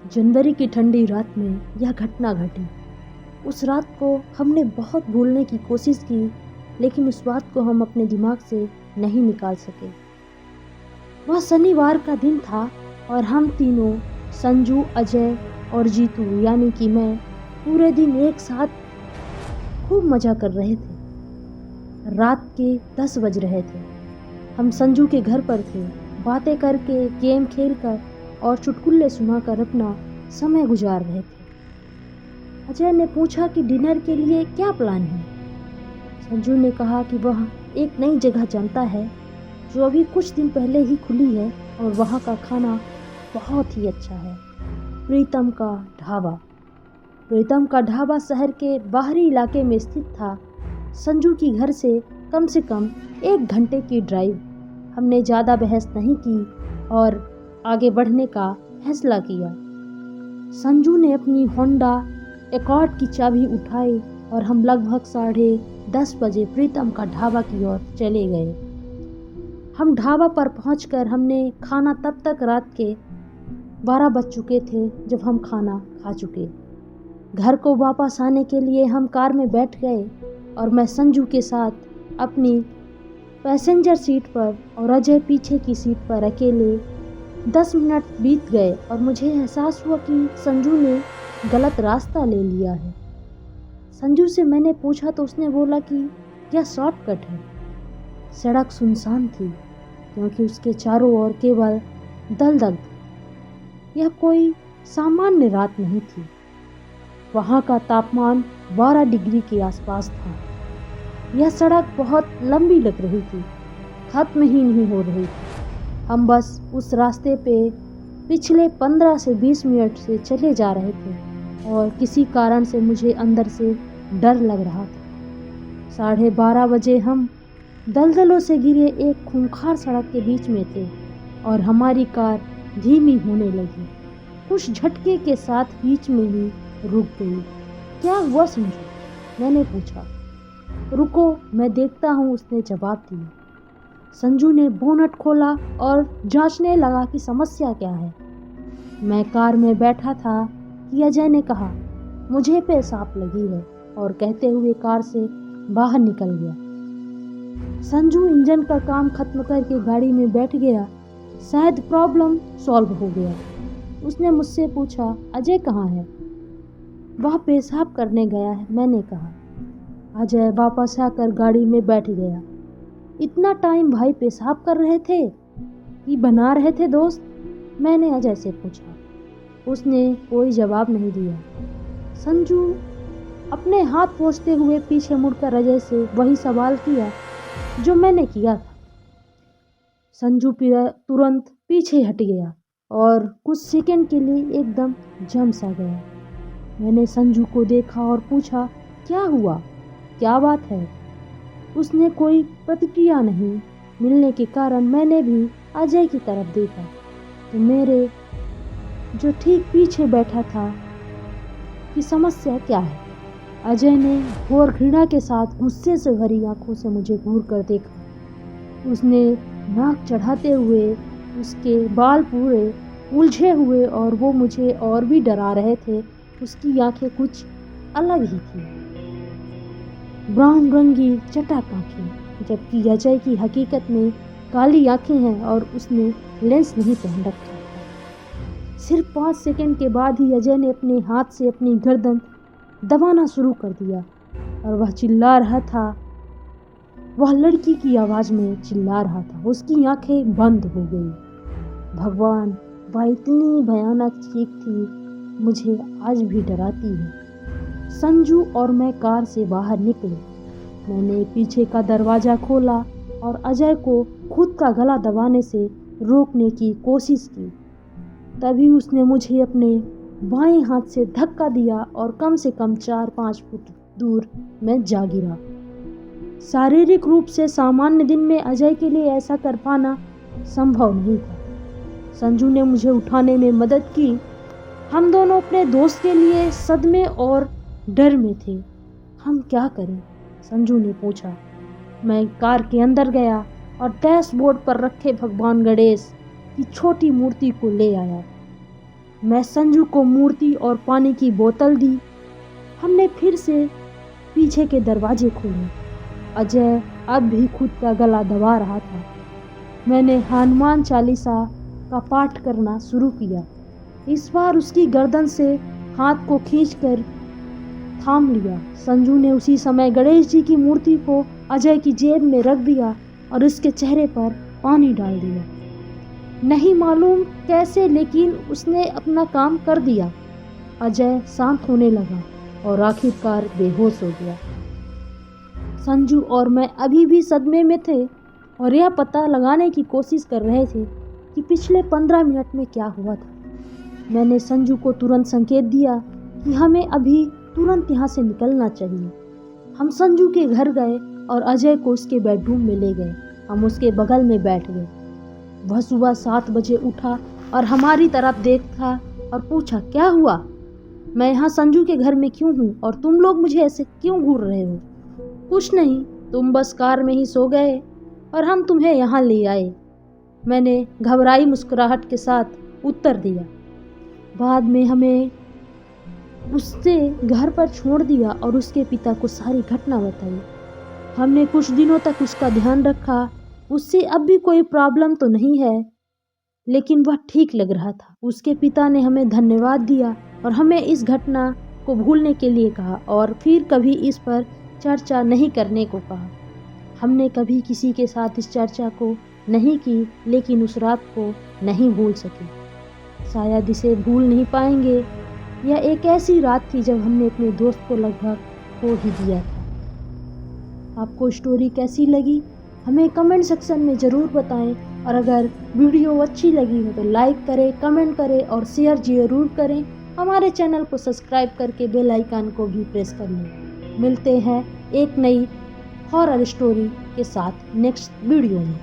जनवरी की ठंडी रात में यह घटना घटी। उस रात को हमने बहुत भूलने की कोशिश की, लेकिन उस बात को हम अपने दिमाग से नहीं निकाल सके। वह शनिवार का दिन था और हम तीनों, संजू, अजय और जीतू यानी कि मैं, पूरे दिन एक साथ खूब मजा कर रहे थे। रात के 10 बज रहे थे। हम संजू के घर पर थे। बातें करके, गेम खेलकर और चुटकुल्ले सुनाकर अपना समय गुजार रहे थे। अजय ने पूछा कि डिनर के लिए क्या प्लान है। संजू ने कहा कि वह एक नई जगह जानता है जो अभी कुछ दिन पहले ही खुली है और वहाँ का खाना बहुत ही अच्छा है। प्रीतम का ढाबा। प्रीतम का ढाबा शहर के बाहरी इलाके में स्थित था। संजू की घर से कम 1 घंटे की ड्राइव। हमने ज़्यादा बहस नहीं की और आगे बढ़ने का फैसला किया। संजू ने अपनी होंडा एकॉर्ड की चाबी उठाई और हम लगभग 10:30 बजे प्रीतम का ढाबा की ओर चले गए। हम ढाबा पर पहुंचकर हमने खाना, तब तक रात के 12 बज चुके थे जब हम खाना खा चुके। घर को वापस आने के लिए हम कार में बैठ गए और मैं संजू के साथ अपनी पैसेंजर सीट पर और अजय पीछे की सीट पर अकेले। 10 मिनट बीत गए और मुझे एहसास हुआ कि संजू ने गलत रास्ता ले लिया है। संजू से मैंने पूछा तो उसने बोला कि यह शॉर्टकट है। सड़क सुनसान थी क्योंकि उसके चारों ओर केवल दलदल थी। यह कोई सामान्य रात नहीं थी। वहाँ का तापमान 12 डिग्री के आसपास था। यह सड़क बहुत लंबी लग रही थी, खत्म ही नहीं हो रही थी। हम बस उस रास्ते पे पिछले 15 से 20 मिनट से चले जा रहे थे और किसी कारण से मुझे अंदर से डर लग रहा था। 12:30 बजे हम दलदलों से घिरे एक खूंखार सड़क के बीच में थे और हमारी कार धीमी होने लगी। कुछ झटके के साथ बीच में ही रुक गई। क्या हुआ संजू? मैंने पूछा। रुको, मैं देखता हूँ, उसने जवाब दिया। संजू ने बोनट खोला और जांचने लगा कि समस्या क्या है। मैं कार में बैठा था कि अजय ने कहा, मुझे पेशाब लगी है, और कहते हुए कार से बाहर निकल गया। संजू इंजन का काम खत्म करके गाड़ी में बैठ गया। शायद प्रॉब्लम सॉल्व हो गया। उसने मुझसे पूछा, अजय कहाँ है? वह पेशाब करने गया है, मैंने कहा। अजय वापस आकर गाड़ी में बैठ गया। इतना टाइम भाई पेशाब कर रहे थे कि बना रहे थे दोस्त? मैंने अजय से पूछा। उसने कोई जवाब नहीं दिया। संजू अपने हाथ पोंछते हुए पीछे मुड़कर अजय से वही सवाल किया जो मैंने किया था। संजू तुरंत पीछे हट गया और कुछ सेकंड के लिए एकदम जम सा गया। मैंने संजू को देखा और पूछा, क्या हुआ, क्या बात है? उसने कोई प्रतिक्रिया नहीं मिलने के कारण मैंने भी अजय की तरफ देखा तो मेरे जो ठीक पीछे बैठा था कि समस्या क्या है। अजय ने घोर घृणा के साथ गुस्से से भरी आंखों से मुझे घूर कर देखा। उसने नाक चढ़ाते हुए, उसके बाल पूरे उलझे हुए और वो मुझे और भी डरा रहे थे। उसकी आंखें कुछ अलग ही थी, ब्राउन रंगी चटाक आंखें, जबकि अजय की हकीकत में काली आंखें हैं और उसने लेंस नहीं पहन रखा था। सिर्फ 5 सेकंड के बाद ही अजय ने अपने हाथ से अपनी गर्दन दबाना शुरू कर दिया और वह चिल्ला रहा था। वह लड़की की आवाज़ में चिल्ला रहा था। उसकी आंखें बंद हो गई। भगवान, वह इतनी भयानक चीख थी, मुझे आज भी डराती है। संजू और मैं कार से बाहर निकले। मैंने पीछे का दरवाज़ा खोला और अजय को खुद का गला दबाने से रोकने की कोशिश की। तभी उसने मुझे अपने बाएं हाथ से धक्का दिया और कम से कम 4-5 फुट दूर मैं जा गिरा। शारीरिक रूप से सामान्य दिन में अजय के लिए ऐसा कर पाना संभव नहीं था। संजू ने मुझे उठाने में मदद की। हम दोनों अपने दोस्त के लिए सदमे और डर में थे। हम क्या करें? संजू ने पूछा। मैं कार के अंदर गया और डैशबोर्ड पर रखे भगवान गणेश की छोटी मूर्ति को ले आया। मैं संजू को मूर्ति और पानी की बोतल दी। हमने फिर से पीछे के दरवाजे खोले। अजय अब भी खुद का गला दबा रहा था। मैंने हनुमान चालीसा का पाठ करना शुरू किया। इस बार उसकी गर्दन से हाथ को खींचकर थाम लिया। संजू ने उसी समय गणेश जी की मूर्ति को अजय की जेब में रख दिया और उसके चेहरे पर पानी डाल दिया। नहीं मालूम कैसे, लेकिन उसने अपना काम कर दिया। अजय शांत होने लगा और आखिरकार बेहोश हो गया। संजू और मैं अभी भी सदमे में थे और यह पता लगाने की कोशिश कर रहे थे कि पिछले 15 मिनट में क्या हुआ था। मैंने संजू को तुरंत संकेत दिया कि हमें अभी तुरंत यहाँ से निकलना चाहिए। हम संजू के घर गए और अजय को उसके बेडरूम में ले गए। हम उसके बगल में बैठ गए। वह सुबह 7 बजे उठा और हमारी तरफ देखा और पूछा, क्या हुआ? मैं यहाँ संजू के घर में क्यों हूँ और तुम लोग मुझे ऐसे क्यों घूर रहे हो? कुछ नहीं, तुम बस कार में ही सो गए और हम तुम्हें यहाँ ले आए, मैंने घबराई मुस्कुराहट के साथ उत्तर दिया। बाद में हमें उससे घर पर छोड़ दिया और उसके पिता को सारी घटना बताई। हमने कुछ दिनों तक उसका ध्यान रखा। उससे अब भी कोई प्रॉब्लम तो नहीं है, लेकिन वह ठीक लग रहा था। उसके पिता ने हमें धन्यवाद दिया और हमें इस घटना को भूलने के लिए कहा और फिर कभी इस पर चर्चा नहीं करने को कहा। हमने कभी किसी के साथ इस चर्चा को नहीं की, लेकिन उस रात को नहीं भूल सके। शायद इसे भूल नहीं पाएंगे। यह एक ऐसी रात थी जब हमने अपने दोस्त को लगभग खो ही दिया था। आपको स्टोरी कैसी लगी हमें कमेंट सेक्शन में ज़रूर बताएं और अगर वीडियो अच्छी लगी हो तो लाइक करें, कमेंट करें और शेयर ज़रूर करें। हमारे चैनल को सब्सक्राइब करके बेल आइकन को भी प्रेस कर लें। मिलते हैं एक नई हॉरर स्टोरी के साथ नेक्स्ट वीडियो में।